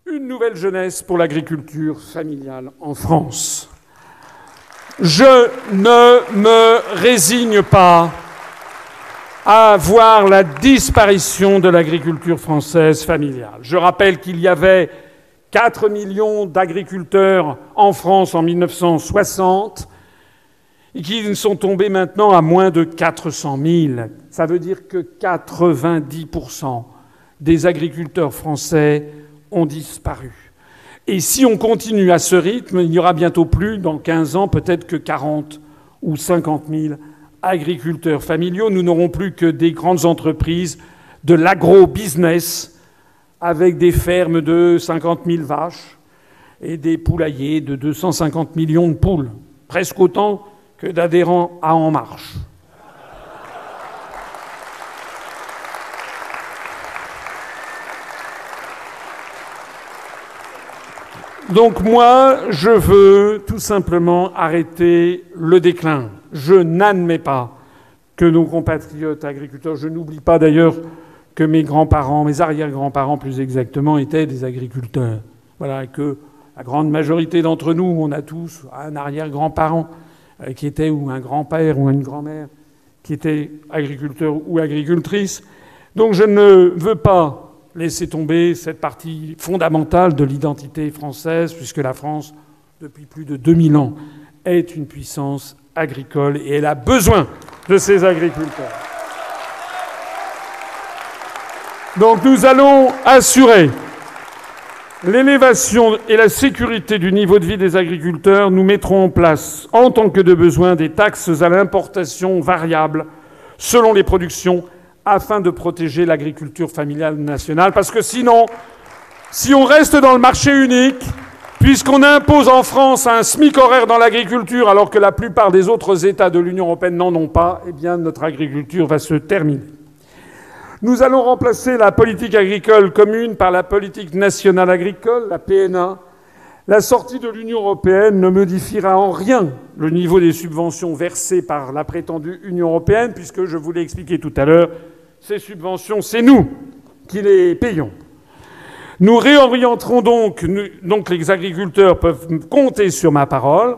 Une nouvelle jeunesse pour l'agriculture familiale en France. Je ne me résigne pas à voir la disparition de l'agriculture française familiale. Je rappelle qu'il y avait 4 millions d'agriculteurs en France en 1960 et qu'ils sont tombés maintenant à moins de 400 000. Ça veut dire que 90% des agriculteurs français ont disparu. Et si on continue à ce rythme, il n'y aura bientôt plus, dans 15 ans, peut-être que 40 ou 50 000 agriculteurs familiaux. Nous n'aurons plus que des grandes entreprises de l'agro-business avec des fermes de 50 000 vaches et des poulaillers de 250 millions de poules, presque autant que d'adhérents à En Marche. Donc moi, je veux tout simplement arrêter le déclin. Je n'admets pas que nos compatriotes agriculteurs, je n'oublie pas d'ailleurs que mes grands-parents, mes arrière-grands-parents plus exactement, étaient des agriculteurs. Voilà, et que la grande majorité d'entre nous, on a tous un arrière-grand-parent qui était, ou un grand-père ou une grand-mère qui était agriculteur ou agricultrice. Donc je ne veux pas laisser tomber cette partie fondamentale de l'identité française, puisque la France, depuis plus de 2000 ans, est une puissance agricole et elle a besoin de ses agriculteurs. Donc nous allons assurer l'élévation et la sécurité du niveau de vie des agriculteurs. Nous mettrons en place, en tant que de besoin, des taxes à l'importation variables selon les productions afin de protéger l'agriculture familiale nationale. Parce que sinon, si on reste dans le marché unique, puisqu'on impose en France un SMIC horaire dans l'agriculture alors que la plupart des autres États de l'Union européenne n'en ont pas, eh bien notre agriculture va se terminer. Nous allons remplacer la politique agricole commune par la politique nationale agricole, la PNA. La sortie de l'Union européenne ne modifiera en rien le niveau des subventions versées par la prétendue Union européenne, puisque, je vous l'ai expliqué tout à l'heure, ces subventions, c'est nous qui les payons. Nous réorienterons donc les agriculteurs peuvent compter sur ma parole.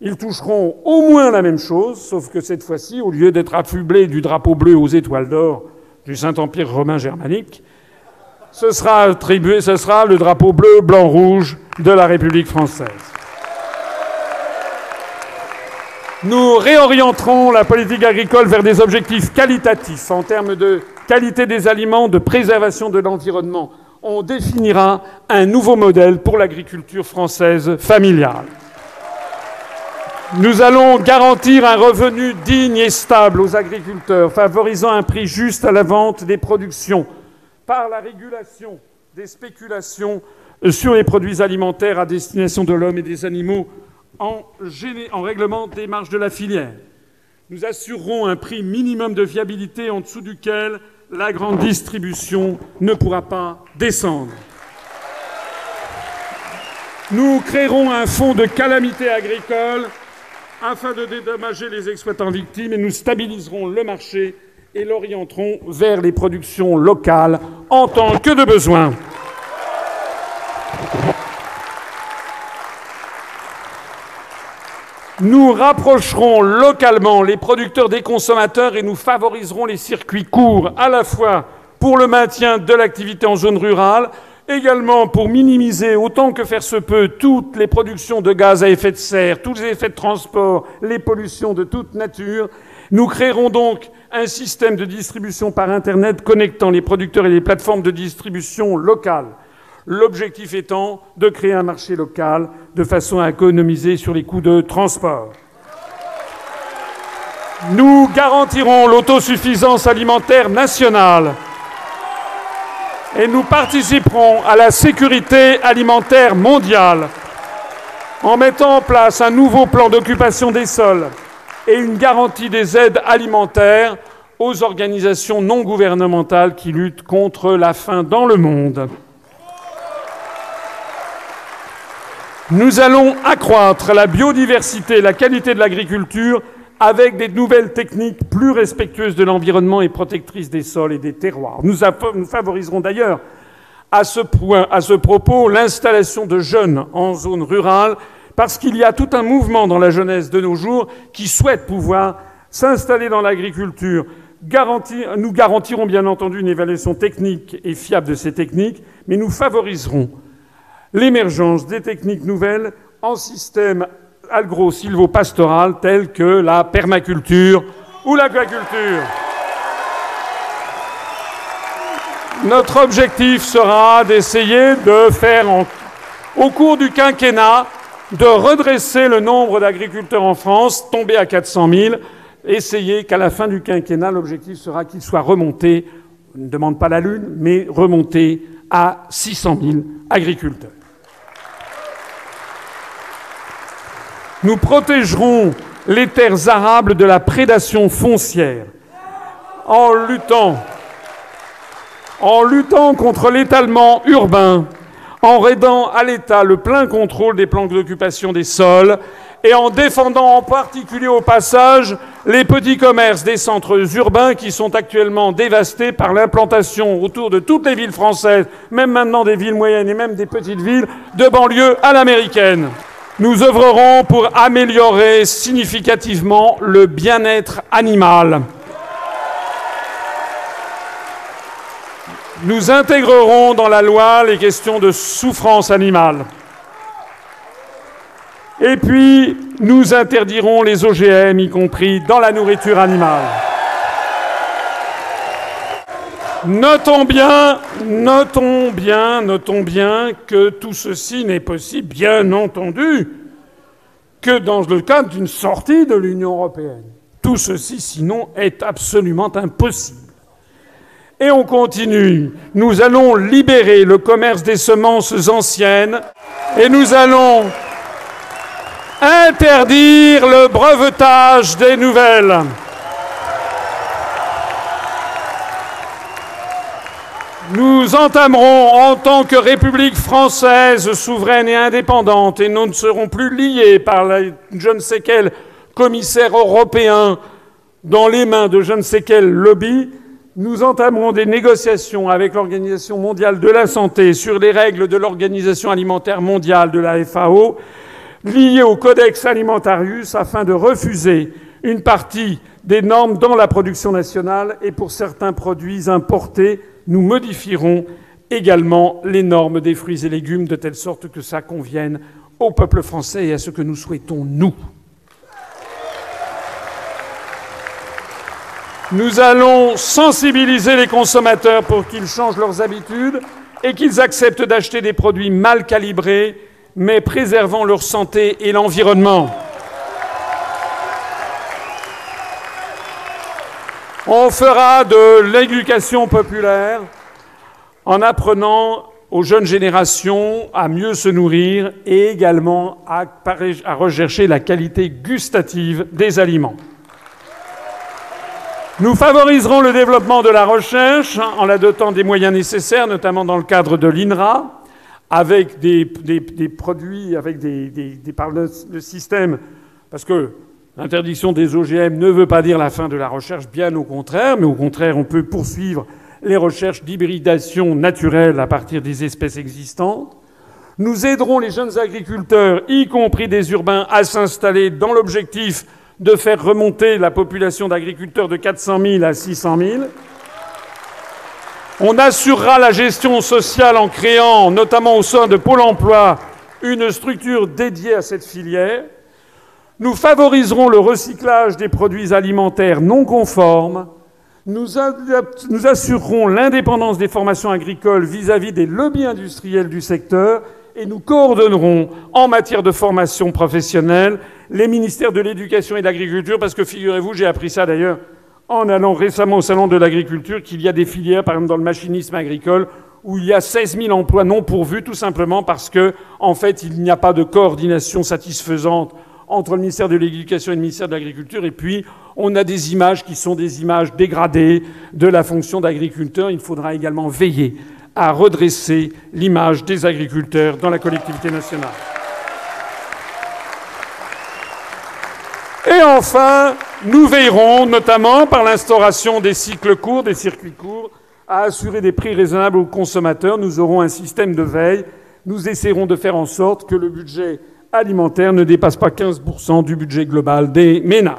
Ils toucheront au moins la même chose, sauf que cette fois-ci, au lieu d'être affublés du drapeau bleu aux étoiles d'or du Saint-Empire romain germanique, ce sera le drapeau bleu, blanc, rouge de la République française. Nous réorienterons la politique agricole vers des objectifs qualitatifs en termes de qualité des aliments, de préservation de l'environnement. On définira un nouveau modèle pour l'agriculture française familiale. Nous allons garantir un revenu digne et stable aux agriculteurs, favorisant un prix juste à la vente des productions par la régulation des spéculations sur les produits alimentaires à destination de l'homme et des animaux en règlement des marges de la filière. Nous assurerons un prix minimum de viabilité en dessous duquel la grande distribution ne pourra pas descendre. Nous créerons un fonds de calamité agricole afin de dédommager les exploitants victimes et nous stabiliserons le marché et l'orienterons vers les productions locales en tant que de besoin. Nous rapprocherons localement les producteurs des consommateurs et nous favoriserons les circuits courts, à la fois pour le maintien de l'activité en zone rurale, également pour minimiser autant que faire se peut toutes les productions de gaz à effet de serre, tous les effets de transport, les pollutions de toute nature. Nous créerons donc un système de distribution par Internet connectant les producteurs et les plateformes de distribution locales. L'objectif étant de créer un marché local de façon à économiser sur les coûts de transport. Nous garantirons l'autosuffisance alimentaire nationale et nous participerons à la sécurité alimentaire mondiale en mettant en place un nouveau plan d'occupation des sols et une garantie des aides alimentaires aux organisations non gouvernementales qui luttent contre la faim dans le monde. Nous allons accroître la biodiversité et la qualité de l'agriculture avec des nouvelles techniques plus respectueuses de l'environnement et protectrices des sols et des terroirs. Nous favoriserons d'ailleurs à ce propos l'installation de jeunes en zone rurale, parce qu'il y a tout un mouvement dans la jeunesse de nos jours qui souhaite pouvoir s'installer dans l'agriculture. Nous garantirons bien entendu une évaluation technique et fiable de ces techniques, mais nous favoriserons l'émergence des techniques nouvelles en système agro-silvopastoral tels que la permaculture ou l'aquaculture. Notre objectif sera d'essayer de faire, au cours du quinquennat, de redresser le nombre d'agriculteurs en France, tombé à 400 000, essayer qu'à la fin du quinquennat, l'objectif sera qu'il soit remonté, on ne demande pas la Lune, mais remonté à 600 000 agriculteurs. Nous protégerons les terres arables de la prédation foncière en luttant contre l'étalement urbain, en raidant à l'État le plein contrôle des plans d'occupation des sols et en défendant en particulier au passage les petits commerces des centres urbains qui sont actuellement dévastés par l'implantation autour de toutes les villes françaises, même maintenant des villes moyennes et même des petites villes, de banlieue à l'américaine. Nous œuvrerons pour améliorer significativement le bien-être animal. Nous intégrerons dans la loi les questions de souffrance animale. Et puis, nous interdirons les OGM, y compris dans la nourriture animale. Notons bien que tout ceci n'est possible, bien entendu, que dans le cadre d'une sortie de l'Union européenne. Tout ceci, sinon, est absolument impossible. Et on continue. Nous allons libérer le commerce des semences anciennes et nous allons interdire le brevetage des nouvelles. Nous entamerons en tant que République française souveraine et indépendante, et nous ne serons plus liés par je ne sais quel commissaire européen dans les mains de je ne sais quel lobby. Nous entamerons des négociations avec l'Organisation mondiale de la santé sur les règles de l'Organisation alimentaire mondiale, de la FAO, liées au Codex Alimentarius, afin de refuser une partie des normes dans la production nationale, et pour certains produits importés, nous modifierons également les normes des fruits et légumes de telle sorte que ça convienne au peuple français et à ce que nous souhaitons, nous. Nous allons sensibiliser les consommateurs pour qu'ils changent leurs habitudes et qu'ils acceptent d'acheter des produits mal calibrés, mais préservant leur santé et l'environnement. On fera de l'éducation populaire en apprenant aux jeunes générations à mieux se nourrir et également à rechercher la qualité gustative des aliments. Nous favoriserons le développement de la recherche en la dotant des moyens nécessaires, notamment dans le cadre de l'INRA, avec des produits, avec le système, parce que l'interdiction des OGM ne veut pas dire la fin de la recherche, bien au contraire, mais au contraire, on peut poursuivre les recherches d'hybridation naturelle à partir des espèces existantes. Nous aiderons les jeunes agriculteurs, y compris des urbains, à s'installer dans l'objectif de faire remonter la population d'agriculteurs de 400 000 à 600 000. On assurera la gestion sociale en créant, notamment au sein de Pôle emploi, une structure dédiée à cette filière. Nous favoriserons le recyclage des produits alimentaires non conformes. Nous assurerons l'indépendance des formations agricoles vis-à-vis des lobbies industriels du secteur. Et nous coordonnerons en matière de formation professionnelle les ministères de l'Éducation et de l'Agriculture, parce que figurez-vous, j'ai appris ça d'ailleurs en allant récemment au Salon de l'Agriculture, qu'il y a des filières, par exemple dans le machinisme agricole, où il y a 16 000 emplois non pourvus, tout simplement parce que, en fait, il n'y a pas de coordination satisfaisante entre le ministère de l'Éducation et le ministère de l'Agriculture. Et puis, on a des images qui sont des images dégradées de la fonction d'agriculteur. Il faudra également veiller à redresser l'image des agriculteurs dans la collectivité nationale. Et enfin, nous veillerons, notamment par l'instauration des cycles courts, des circuits courts, à assurer des prix raisonnables aux consommateurs. Nous aurons un système de veille. Nous essaierons de faire en sorte que le budget alimentaire ne dépasse pas 15% du budget global des ménages.